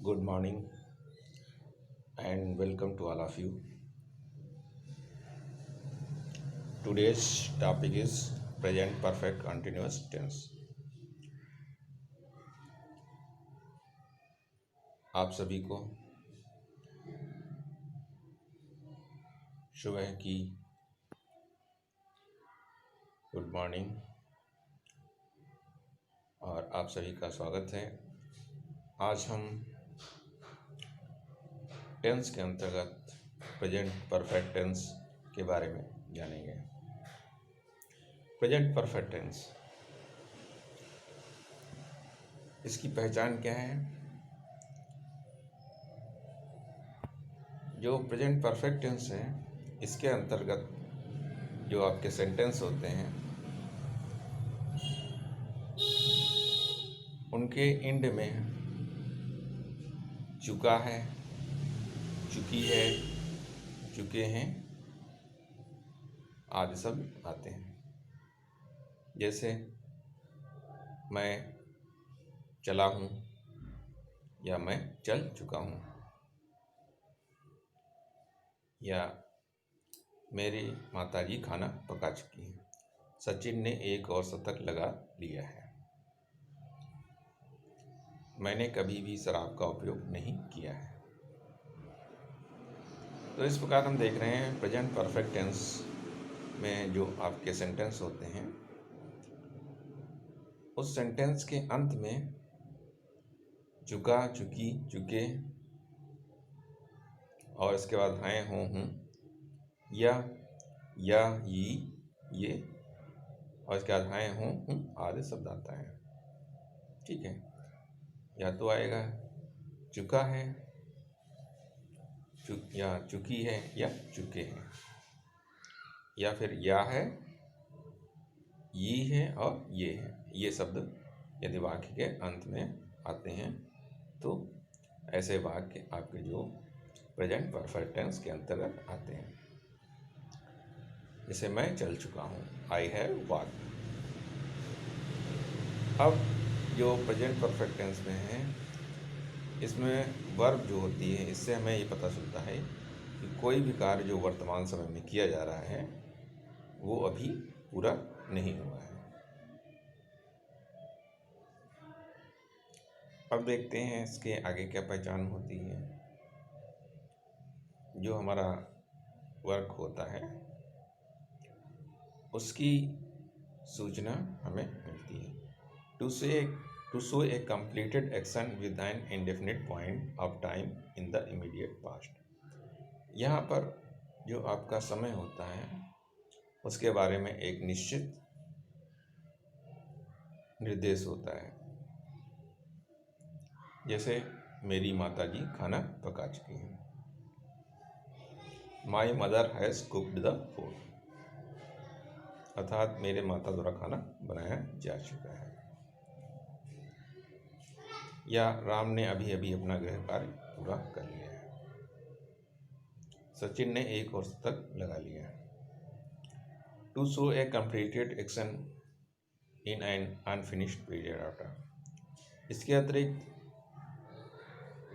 Good morning and welcome to all of you. Today's topic is present perfect continuous tense. आप सभी को सुबह की गुड मॉर्निंग और आप सभी का स्वागत है। आज हम टेंस के अंतर्गत प्रेजेंट परफेक्ट टेंस के बारे में जानेंगे। प्रेजेंट परफेक्ट टेंस, इसकी पहचान क्या है? जो प्रेजेंट परफेक्ट टेंस है, इसके अंतर्गत जो आपके सेंटेंस होते हैं उनके एंड में चुका है, चुकी है, चुके हैं आदि सब आते हैं। जैसे मैं चला हूँ या मैं चल चुका हूँ, या मेरी माताजी खाना पका चुकी हैं, सचिन ने एक और शतक लगा लिया है, मैंने कभी भी शराब का उपयोग नहीं किया है। तो इस प्रकार हम देख रहे हैं प्रेजेंट परफेक्ट टेंस में जो आपके सेंटेंस होते हैं, उस सेंटेंस के अंत में चुका, चुकी, चुके और इसके बाद हैं, हूँ, या ये और इसके बाद हैं, हूँ आदि शब्द आता है। ठीक है, या तो आएगा चुका है, या चुकी है, या चुके हैं, या फिर या है, ये है और ये है। ये शब्द यदि वाक्य के अंत में आते हैं तो ऐसे वाक्य आपके जो प्रेजेंट परफेक्ट टेंस के अंतर्गत आते हैं। जैसे मैं चल चुका हूँ, आई हैव वॉकड। अब जो प्रेजेंट परफेक्ट टेंस में है, इसमें वर्ब जो होती है, इससे हमें ये पता चलता है कि कोई भी कार्य जो वर्तमान समय में किया जा रहा है वो अभी पूरा नहीं हुआ है। अब देखते हैं इसके आगे क्या पहचान होती है। जो हमारा वर्क होता है उसकी सूचना हमें मिलती है। To show a completed action with an indefinite point of time in the immediate past। यहाँ पर जो आपका समय होता है उसके बारे में एक निश्चित निर्देश होता है। जैसे मेरी माताजी खाना पका चुकी हैं, my mother has cooked the food, अर्थात मेरे माता द्वारा खाना बनाया जा चुका है। या राम ने अभी अभी अपना गृह कार्य पूरा कर लिया है, सचिन ने एक और शतक लगा लिया है। To show a completed action in an unfinished period of time. इसके अतिरिक्त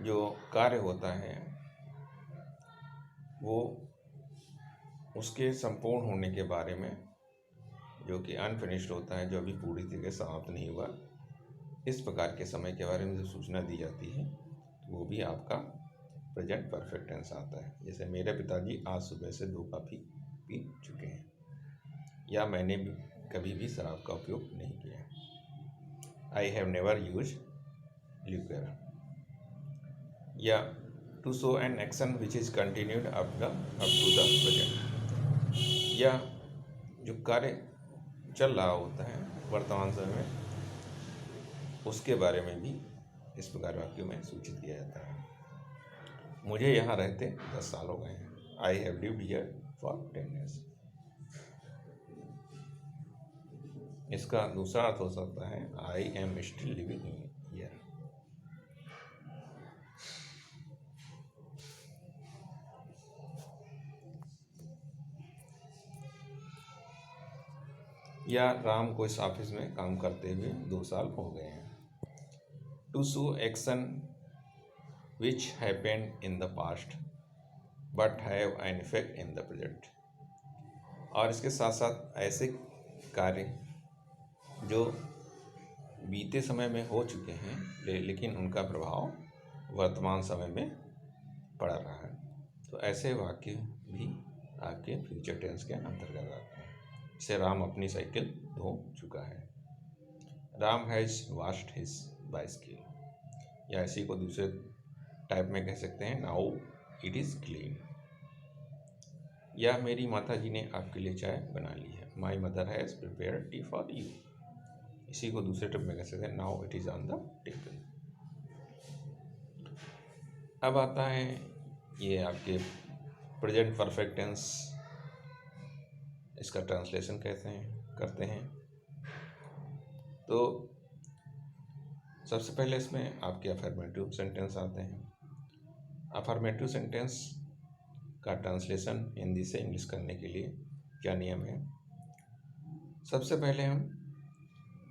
जो कार्य होता है वो उसके संपूर्ण होने के बारे में, जो कि अनफिनिश्ड होता है, जो अभी पूरी तरीके से समाप्त नहीं हुआ, इस प्रकार के समय के बारे में जो सूचना दी जाती है वो भी आपका प्रेजेंट परफेक्ट टेंस आता है। जैसे मेरे पिताजी आज सुबह से 2 कॉफ़ी पी चुके हैं, या मैंने भी कभी भी शराब का उपयोग नहीं किया, I have never use liquor. या to show an action which is continued up to the present, या जो कार्य चल रहा होता है वर्तमान समय में उसके बारे में भी इस प्रकार वाक्यों में सूचित किया जाता है। मुझे यहाँ रहते 10 साल हो गए हैं, I have lived here for 10 years। इसका दूसरा अर्थ हो सकता है I am still living here. या राम को इस ऑफिस में काम करते हुए 2 साल हो गए हैं। To show action which happened in the past but have an effect in the present। और इसके साथ साथ ऐसे कार्य जो बीते समय में हो चुके हैं लेकिन उनका प्रभाव वर्तमान समय में पड़ रहा है, तो ऐसे वाक्य भी आपके फ्यूचर टेंस के अंतर्गत आते हैं। जैसे राम अपनी साइकिल धो चुका है, Ram has washed his bicycle. या इसी को दूसरे टाइप में कह सकते हैं, नाउ इट इज़ क्लीन। या मेरी माता जी ने आपके लिए चाय बना ली है, my mother has prepare T for you. इसी को दूसरे टाइप में कह सकते हैं, now it is on the table. अब आता है ये आपके प्रेजेंट परफेक्ट टेंस, इसका ट्रांसलेशन करते हैं। तो सबसे पहले इसमें आपके अफर्मेटिव सेंटेंस आते हैं। अफर्मेटिव सेंटेंस का ट्रांसलेशन हिंदी से इंग्लिश करने के लिए क्या नियम है? सबसे पहले हम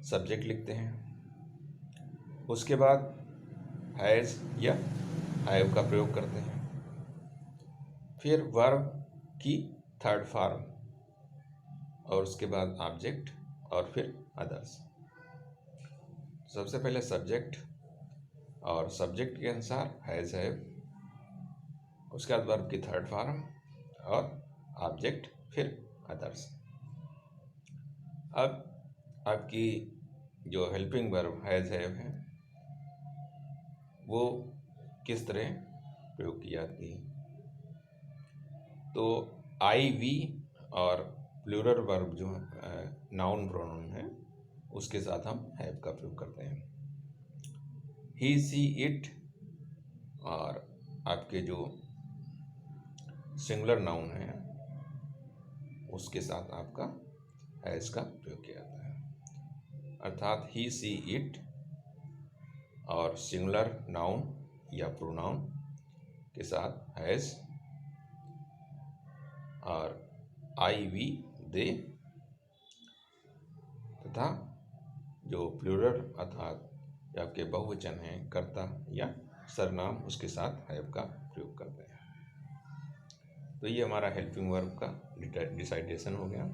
सब्जेक्ट लिखते हैं, उसके बाद हैज़ या हैव का प्रयोग करते हैं, फिर वर्ब की थर्ड फॉर्म, और उसके बाद ऑब्जेक्ट, और फिर अदर्स। सबसे पहले सब्जेक्ट, और सब्जेक्ट के अनुसार हैज़ हैव, उसके बाद वर्ब की थर्ड फॉर्म और ऑब्जेक्ट, फिर अदर्स। अब आपकी जो हेल्पिंग वर्ब हैज़ हैव है वो किस तरह प्रयोग की जाती है? तो आई वी और प्लूरल वर्ब जो नाउन प्रोनाउन है उसके साथ हम हैव का प्रयोग करते हैं। ही सी इट, और आपके जो सिंगुलर नाउन है उसके साथ आपका हैज़ का प्रयोग किया जाता है। अर्थात ही सी इट और सिंगुलर नाउन या प्रोनाउन के साथ हैज़, और आई वी दे, तथा जो प्लूरल अर्थात आपके बहुवचन हैं कर्ता या सर्वनाम उसके साथ हैव का प्रयोग करते हैं। तो ये हमारा हेल्पिंग वर्ब का डिसाइडेशन हो गया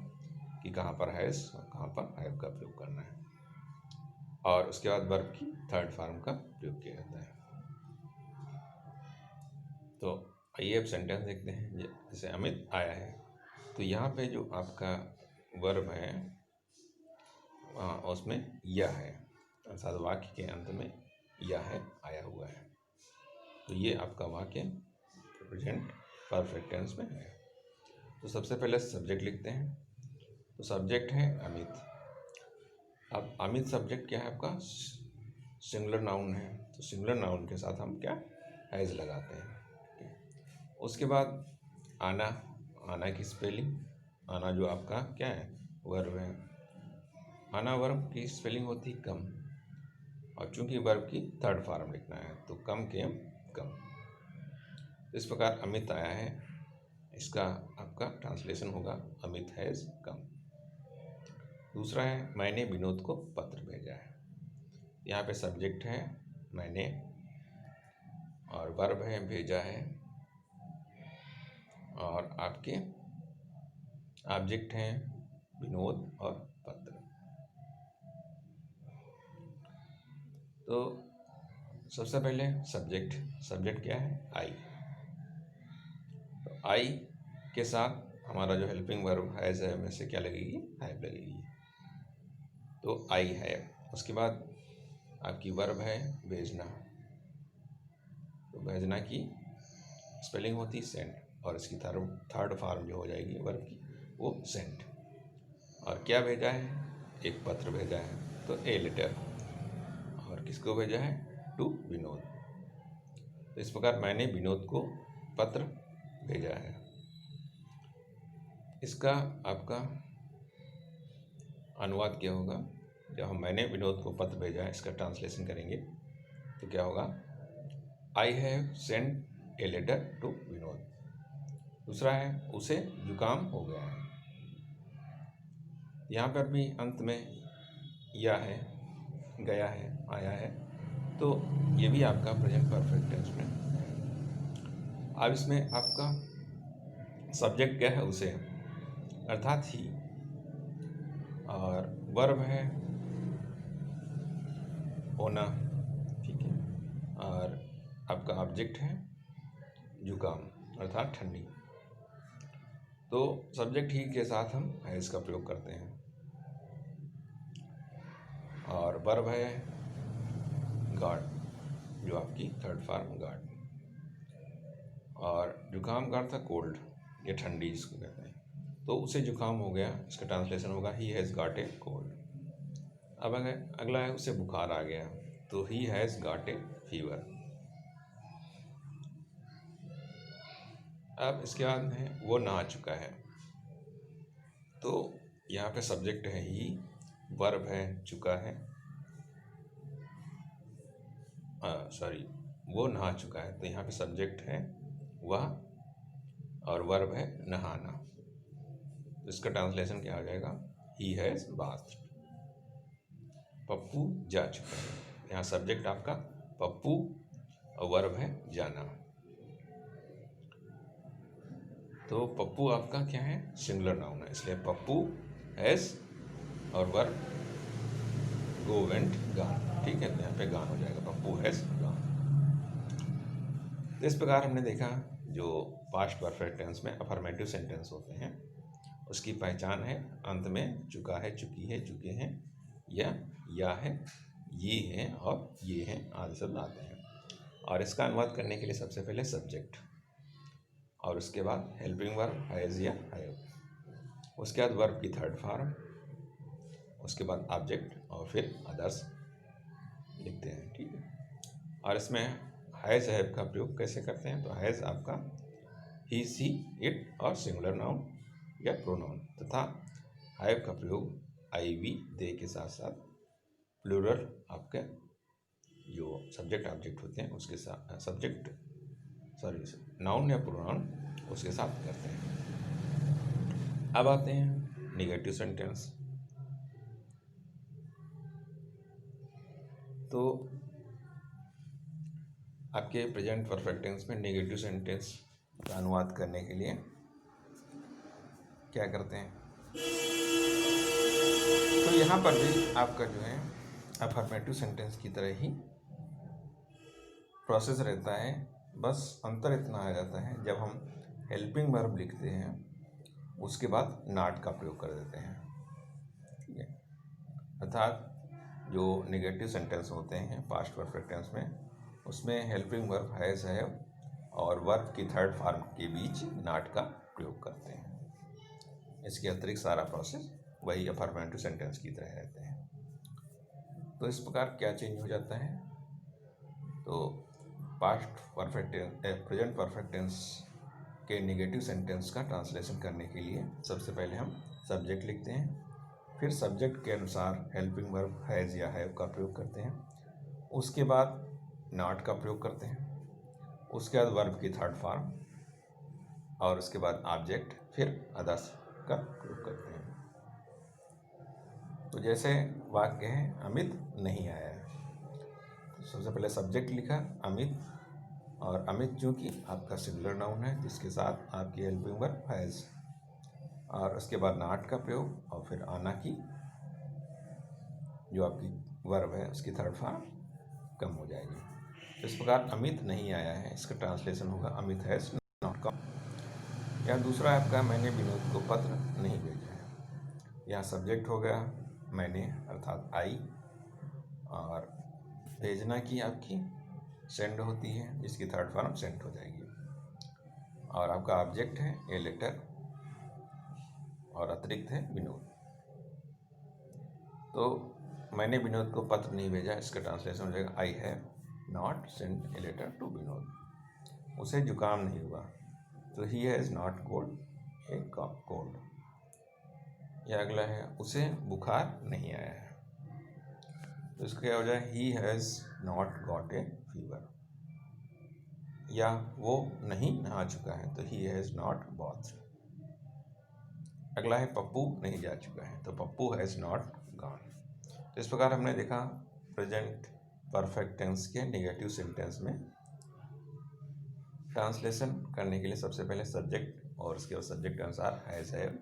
कि कहाँ पर हैज़ और कहाँ पर हैव का प्रयोग करना है, और उसके बाद वर्ब की थर्ड फॉर्म का प्रयोग किया जाता है। तो आइए अब सेंटेंस देखते हैं। जैसे अमित आया है, तो यहाँ पे जो आपका वर्ब है उसमें या है, अर्थात वाक्य के अंत में या है आया हुआ है, तो ये आपका वाक्य प्रेजेंट परफेक्ट टेंस में है। तो सबसे पहले सब्जेक्ट लिखते हैं, तो सब्जेक्ट है अमित। अब अमित सब्जेक्ट क्या है आपका? सिंगुलर नाउन है, तो सिंगुलर नाउन के साथ हम क्या हैज़ लगाते हैं। उसके बाद आना, आना की स्पेलिंग, आना जो आपका क्या है वर्ब है, आना वर्ब की स्पेलिंग होती है कम, और चूंकि वर्ब की थर्ड फॉर्म लिखना है तो कम केम कम। इस प्रकार अमित आया है, इसका आपका ट्रांसलेशन होगा अमित हैज़ कम। दूसरा है मैंने विनोद को पत्र भेजा है। यहाँ पे सब्जेक्ट है मैंने, और वर्ब है भेजा है, और आपके ऑब्जेक्ट हैं विनोद और पत्र। तो सबसे पहले सब्जेक्ट, सब्जेक्ट क्या है? आई। तो आई के साथ हमारा जो हेल्पिंग वर्ब हैज़ है में से क्या लगेगी? हैव लगेगी, तो आई हैव। उसके बाद आपकी वर्ब है भेजना, तो भेजना की स्पेलिंग होती है सेंड, और इसकी थर्ड फॉर्म जो हो जाएगी वर्ब की वो सेंट। और क्या भेजा है? एक पत्र भेजा है, तो ए लेटर। और किसको भेजा है? टू विनोद। तो इस प्रकार मैंने विनोद को पत्र भेजा है। इसका आपका अनुवाद क्या होगा? जब हम मैंने विनोद को पत्र भेजा है, इसका ट्रांसलेशन करेंगे तो क्या होगा? I have sent a letter to Vinod. दूसरा है उसे जुकाम हो गया है। यहाँ पर भी अंत में या है, गया है, आया है, तो ये भी आपका प्रेजेंट परफेक्ट टेंस में। अब इसमें आपका सब्जेक्ट क्या है, उसे अर्थात ही, और वर्ब है होना, ठीक है, और आपका ऑब्जेक्ट है जुकाम अर्थात ठंडी। तो सब्जेक्ट ही के साथ हम हैज़ का प्रयोग करते हैं, और वर्ब है गार्ड, जो आपकी थर्ड फॉर्म गार्ड, और जुकाम का अर्थ है कोल्ड, ये ठंडी जिसको कहते हैं, तो उसे जुकाम हो गया, इसका ट्रांसलेशन होगा he has got a cold. अब अगला है उसे बुखार आ गया, तो ही हैज़ गॉट ए फीवर। अब इसके बाद है वो नहा चुका है, तो यहाँ पे सब्जेक्ट है ही, वर्ब है चुका है, सॉरी वो नहा चुका है, तो यहाँ पे सब्जेक्ट है वह, और वर्ब है नहाना, तो इसका ट्रांसलेशन क्या हो जाएगा, ही हैज़ बाथ। पप्पू जा चुका है, यहाँ सब्जेक्ट आपका पप्पू और वर्ब है जाना। तो पप्पू आपका क्या है, सिंगुलर नाउन है, इसलिए पप्पू हैज़ और वर्ब गो वेंट गान, ठीक है, तो यहाँ पे गान हो जाएगा, पप्पू हैज़ गान। तो इस प्रकार हमने देखा जो पास्ट परफेक्ट टेंस में अफर्मेटिव सेंटेंस होते हैं उसकी पहचान है, अंत में चुका है, चुकी है, चुके हैं, या है, ये हैं और ये हैं आदि शब्द आते हैं। और इसका अनुवाद करने के लिए सबसे पहले सब्जेक्ट, और उसके बाद हेल्पिंग वर्ब हैज़ या हैव, उसके बाद वर्ब की थर्ड फॉर्म, उसके बाद ऑब्जेक्ट, और फिर अदर्स लिखते हैं, ठीक है। और इसमें हैज़ हैव का प्रयोग कैसे करते हैं, तो हैज़ आपका ही, सी, इट और सिंगुलर नाउन या प्रोनाउन, तथा हैव का प्रयोग आई, वी, दे के साथ साथ प्लूरल आपके जो सब्जेक्ट ऑब्जेक्ट होते हैं उसके साथ, सब्जेक्ट नाउन या प्रोनाउन उसके साथ करते हैं। अब आते हैं नेगेटिव सेंटेंस। तो आपके प्रेजेंट परफेक्ट टेंस में नेगेटिव सेंटेंस का अनुवाद करने के लिए क्या करते हैं, तो यहाँ पर भी आपका जो है अफर्मेटिव सेंटेंस की तरह ही प्रोसेस रहता है, बस अंतर इतना आ जाता है जब हम हेल्पिंग वर्ब लिखते हैं उसके बाद नॉट का प्रयोग कर देते हैं, ठीक है। अर्थात जो नेगेटिव सेंटेंस होते हैं पास्ट परफेक्ट टेंस में, उसमें हेल्पिंग वर्ब हैज़ हैव और वर्ब की थर्ड फॉर्म के बीच नॉट का प्रयोग करते हैं। इसके अतिरिक्त सारा प्रोसेस वही अफर्मेटिव सेंटेंस की तरह रहते हैं। तो इस प्रकार क्या चेंज हो जाता है, तो past perfect present perfect tense के नेगेटिव सेंटेंस का ट्रांसलेशन करने के लिए सबसे पहले हम सब्जेक्ट लिखते हैं, फिर सब्जेक्ट के अनुसार हेल्पिंग वर्ब हैज़ या हैव का प्रयोग करते हैं, उसके बाद नॉट का प्रयोग करते हैं, उसके बाद वर्ब की थर्ड फॉर्म, और उसके बाद ऑब्जेक्ट, फिर अदर्स का प्रयोग करते हैं। तो जैसे वाक्य है अमित नहीं आया है, तो सबसे पहले सब्जेक्ट लिखा अमित, और अमित चूँकि आपका सिंगुलर नाउन है जिसके साथ आपकी हेल्पिंग वर्ब हैज़, और उसके बाद नॉट का प्रयोग, और फिर आना की जो आपकी वर्ब है उसकी थर्ड फॉर्म कम हो जाएगी। इस प्रकार अमित नहीं आया है, इसका ट्रांसलेशन होगा अमित हैज़ नॉट कम। या दूसरा आपका मैंने विनोद को पत्र नहीं भेजा है, यहाँ सब्जेक्ट हो गया मैंने अर्थात आई, और भेजना की आपकी सेंड होती है जिसकी थर्ड फॉर्म सेंड हो जाएगी, और आपका ऑब्जेक्ट है ए लेटर, और अतिरिक्त है विनोद। तो मैंने विनोद को पत्र नहीं भेजा, इसका ट्रांसलेशन हो जाएगा I have not send a letter to Vinod. उसे जुकाम नहीं हुआ, तो ही has not got a cold. या अगला है उसे बुखार नहीं आया है, तो इसका क्या हो जाए, ही has not got a fever. या वो नहीं नहा चुका है, तो ही हैज़ नॉट बॉथ। अगला है पप्पू नहीं जा चुका है, तो पप्पू हैज़ नॉट गॉन। तो इस प्रकार हमने देखा प्रेजेंट परफेक्ट टेंस के नेगेटिव सेंटेंस में ट्रांसलेशन करने के लिए सबसे पहले सब्जेक्ट और उसके बाद सब्जेक्ट के अनुसार हैज़ हैव,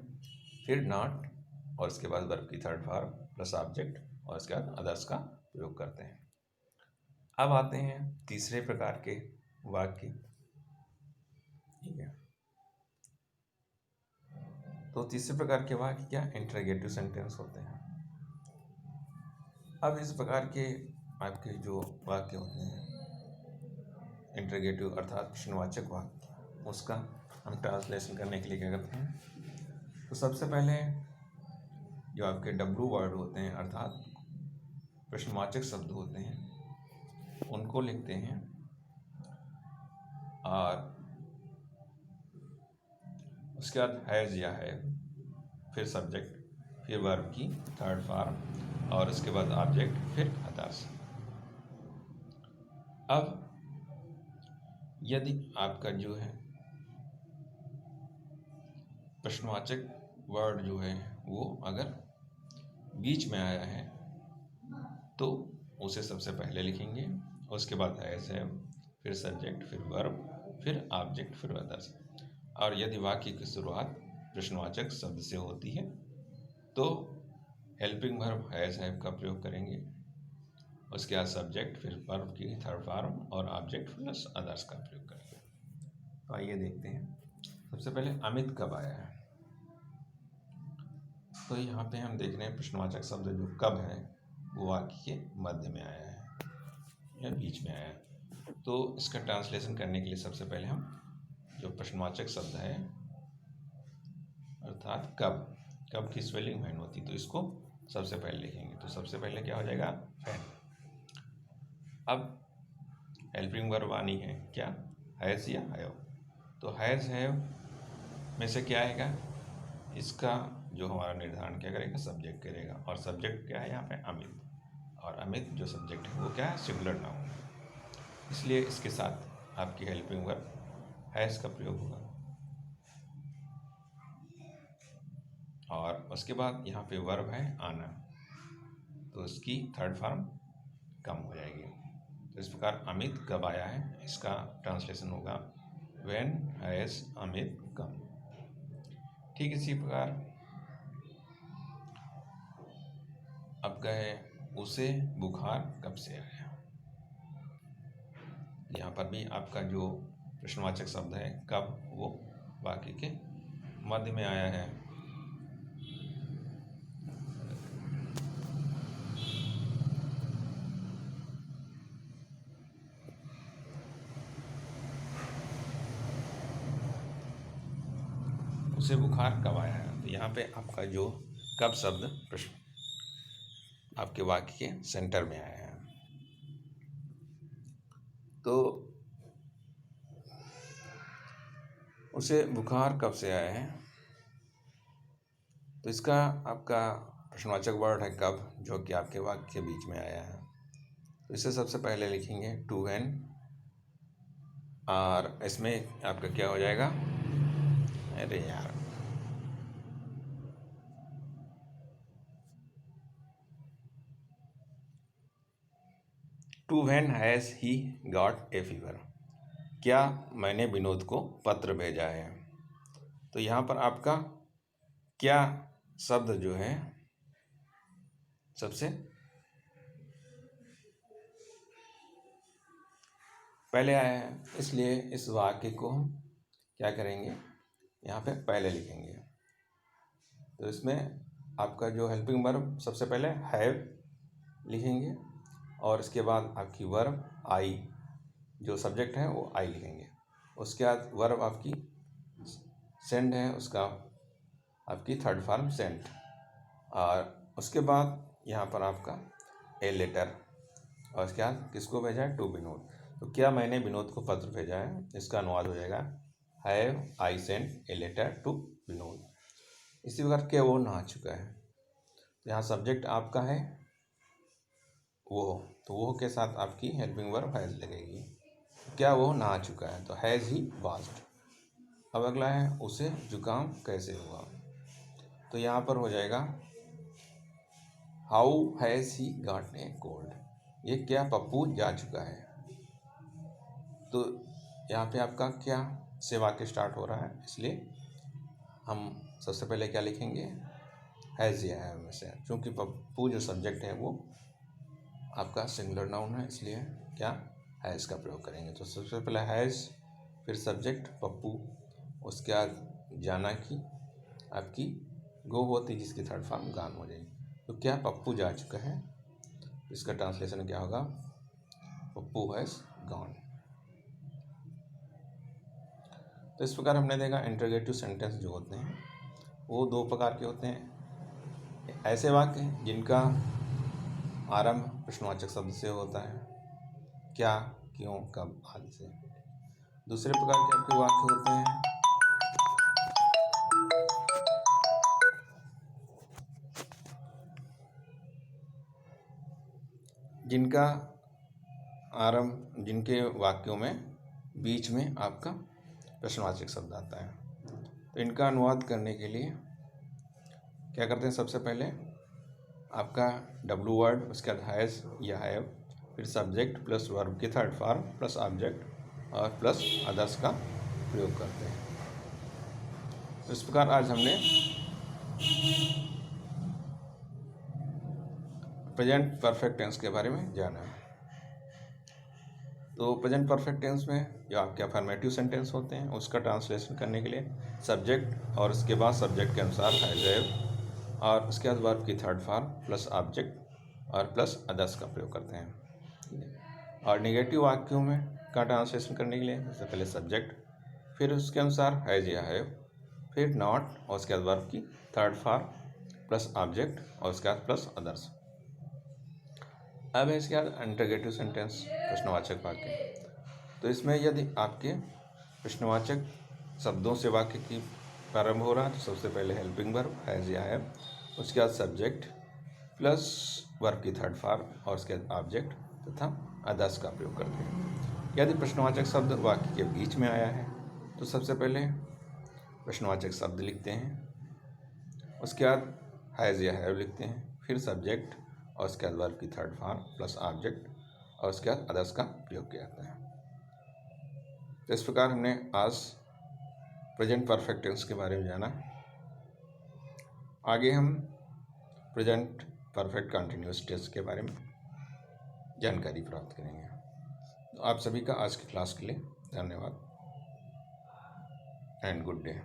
फिर नॉट और उसके बाद वर्ब की थर्ड फॉर्म प्लस ऑब्जेक्ट और उसके बाद अदर्स का प्रयोग करते हैं। अब आते हैं तीसरे प्रकार के वाक्य। ठीक है, तो तीसरे प्रकार के वाक्य क्या इंटरोगेटिव सेंटेंस होते हैं। अब इस प्रकार के आपके जो वाक्य होते हैं इंटरोगेटिव अर्थात प्रश्नवाचक वाक्य, उसका हम ट्रांसलेशन करने के लिए क्या करते हैं, तो सबसे पहले जो आपके डब्ल्यू वर्ड होते हैं अर्थात प्रश्नवाचक शब्द होते हैं उनको लिखते हैं और उसके बाद हैज़ या है, फिर सब्जेक्ट, फिर वर्ब की थर्ड फॉर्म और उसके बाद ऑब्जेक्ट, फिर अदर्स। अब यदि आपका जो है प्रश्नवाचक वर्ड जो है वो अगर बीच में आया है तो उसे सबसे पहले लिखेंगे, उसके बाद हैज़ है, फिर सब्जेक्ट, फिर वर्ब, फिर ऑब्जेक्ट, फिर अदर्स। और यदि वाक्य की शुरुआत प्रश्नवाचक शब्द से होती है तो हेल्पिंग वर्ब हैज़ हैव का प्रयोग करेंगे, उसके बाद सब्जेक्ट, फिर वर्ब की थर्ड फॉर्म और ऑब्जेक्ट प्लस अदर्स का प्रयोग करेंगे। तो आइए देखते हैं सबसे पहले अमित कब आया है। तो यहाँ पे हम देख रहे हैं प्रश्नवाचक शब्द जो कब है वो वाक्य के मध्य में आया है या बीच में आया है। तो इसका ट्रांसलेशन करने के लिए सबसे पहले हम जो प्रश्नवाचक शब्द है अर्थात कब की स्पेलिंग वैन होती तो इसको सबसे पहले लिखेंगे। तो सबसे पहले क्या हो जाएगा वैन। अब हेल्पिंग वर्ब आनी है क्या हैज़ या हैव। तो हैज़ हैव में से क्या आएगा, इसका जो हमारा निर्धारण क्या करेगा सब्जेक्ट करेगा और सब्जेक्ट क्या है यहाँ पे अमित, और अमित जो सब्जेक्ट है वो क्या है सिंगुलर नाउन, इसलिए इसके साथ आपकी हेल्पिंग वर्ब हैज़ का प्रयोग होगा। और उसके बाद यहाँ पे वर्ब है आना तो उसकी थर्ड फॉर्म कम हो जाएगी। तो इस प्रकार अमित कब आया है इसका ट्रांसलेशन होगा व्हेन हैज़ अमित कम। ठीक इसी प्रकार अब कहे उसे बुखार कब से आया। यहाँ पर भी आपका जो प्रश्नवाचक शब्द है कब वो वाक्य के मध्य में आया है। उसे बुखार कब आया है, तो यहाँ पे आपका जो कब शब्द प्रश्न आपके वाक्य के सेंटर में आया है। तो उसे बुखार कब से आया है, तो इसका आपका प्रश्नवाचक वर्ड है कब जो कि आपके वाक्य के बीच में आया है। तो इसे सबसे पहले लिखेंगे टू व्हेन और इसमें आपका क्या हो जाएगा, अरे यार to when has he got a fever, क्या मैंने विनोद को पत्र भेजा है। तो यहाँ पर आपका क्या शब्द जो है सबसे पहले आया है, इसलिए इस वाक्य को हम क्या करेंगे यहाँ पे पहले लिखेंगे। तो इसमें आपका जो हेल्पिंग वर्ब सबसे पहले हैव लिखेंगे और इसके बाद आपकी वर्ब आई, जो सब्जेक्ट है वो आई लिखेंगे। उसके बाद वर्ब आपकी सेंड है उसका आपकी थर्ड फॉर्म सेंट, और उसके बाद यहाँ पर आपका ए लेटर और उसके बाद किसको भेजा है टू विनोद। तो क्या मैंने विनोद को पत्र भेजा है, इसका अनुवाद हो जाएगा have I sent a letter to Vinod. इसी प्रकार क्या वो नहा चुका है, तो यहाँ सब्जेक्ट आपका है वो, तो वो के साथ आपकी हेल्पिंग वर्ब हैज़ लगेगी। क्या वो नहा चुका है, तो हैज़ ही वाश्ड। अब अगला है उसे जुकाम कैसे हुआ, तो यहाँ पर हो जाएगा how has he got A cold. ये क्या पप्पू जा चुका है। तो यहाँ पे आपका क्या से वाक्य स्टार्ट हो रहा है, इसलिए हम सबसे पहले क्या लिखेंगे, हैज़ या हैव में से। चूँकि पप्पू जो सब्जेक्ट है वो आपका सिंगुलर नाउन है, इसलिए क्या हैज़ का प्रयोग करेंगे। तो सबसे पहले हैज़, फिर सब्जेक्ट पप्पू, उसके बाद जाना की आपकी गो होती जिसकी थर्ड फॉर्म गान हो जाएगी। तो क्या पप्पू जा चुका है, इसका ट्रांसलेशन क्या होगा, पप्पू हैज़ गॉन। तो इस प्रकार हमने देखा इंटरोगेटिव सेंटेंस जो होते हैं वो दो प्रकार के होते हैं। ऐसे वाक्य जिनका आरंभ प्रश्नवाचक शब्द से होता है, क्या, क्यों, कब आदि से। दूसरे प्रकार के आपके वाक्य होते हैं जिनका आरंभ, जिनके वाक्यों में बीच में आपका प्रश्नवाचक शब्द आता है। तो इनका अनुवाद करने के लिए क्या करते हैं, सबसे पहले आपका डब्लू वर्ड, उसके बाद हैज़ या हैव, फिर सब्जेक्ट प्लस वर्ब की थर्ड फॉर्म प्लस ऑब्जेक्ट और प्लस अदर्स का प्रयोग करते हैं। तो इस प्रकार आज हमने प्रेजेंट परफेक्ट टेंस के बारे में जाना। तो प्रेजेंट परफेक्ट टेंस में जो आपके अफर्मेटिव सेंटेंस होते हैं उसका ट्रांसलेशन करने के लिए सब्जेक्ट और उसके बाद सब्जेक्ट के अनुसार हैज़ हैव और उसके बाद वर्ब की थर्ड फॉर्म प्लस ऑब्जेक्ट और प्लस अदर्स का प्रयोग करते हैं। और नेगेटिव वाक्यों में का ट्रांसलेशन करने के लिए सबसे पहले सब्जेक्ट, फिर उसके अनुसार हैज़ या हैव, फिर नॉट और उसके बाद वर्ब की थर्ड फॉर्म प्लस ऑब्जेक्ट और उसके बाद प्लस अदर्स। अब है इसके बाद इंटरोगेटिव सेंटेंस, प्रश्नवाचक वाक्य। तो इसमें यदि आपके प्रश्नवाचक शब्दों से वाक्य की प्रारंभ हो रहा है तो सबसे पहले हेल्पिंग वर्ब हैज़ या हैव, उसके बाद सब्जेक्ट प्लस वर्ब की थर्ड फॉर्म और उसके बाद ऑब्जेक्ट तथा अदर्स का प्रयोग करते हैं। यदि प्रश्नवाचक शब्द वाक्य के बीच में आया है तो सबसे पहले प्रश्नवाचक शब्द लिखते हैं, उसके बाद हैज़ या हैव लिखते हैं, फिर सब्जेक्ट और उसके बाद वर्ब की थर्ड फॉर्म प्लस ऑब्जेक्ट और उसके बाद अदर्स का प्रयोग किया जाता है। तो इस प्रकार हमने आज प्रेजेंट परफेक्ट टेंस के बारे में जाना। आगे हम प्रेजेंट परफेक्ट कंटिन्यूअस टेंस के बारे में जानकारी प्राप्त करेंगे। तो आप सभी का आज की क्लास के लिए धन्यवाद एंड गुड डे।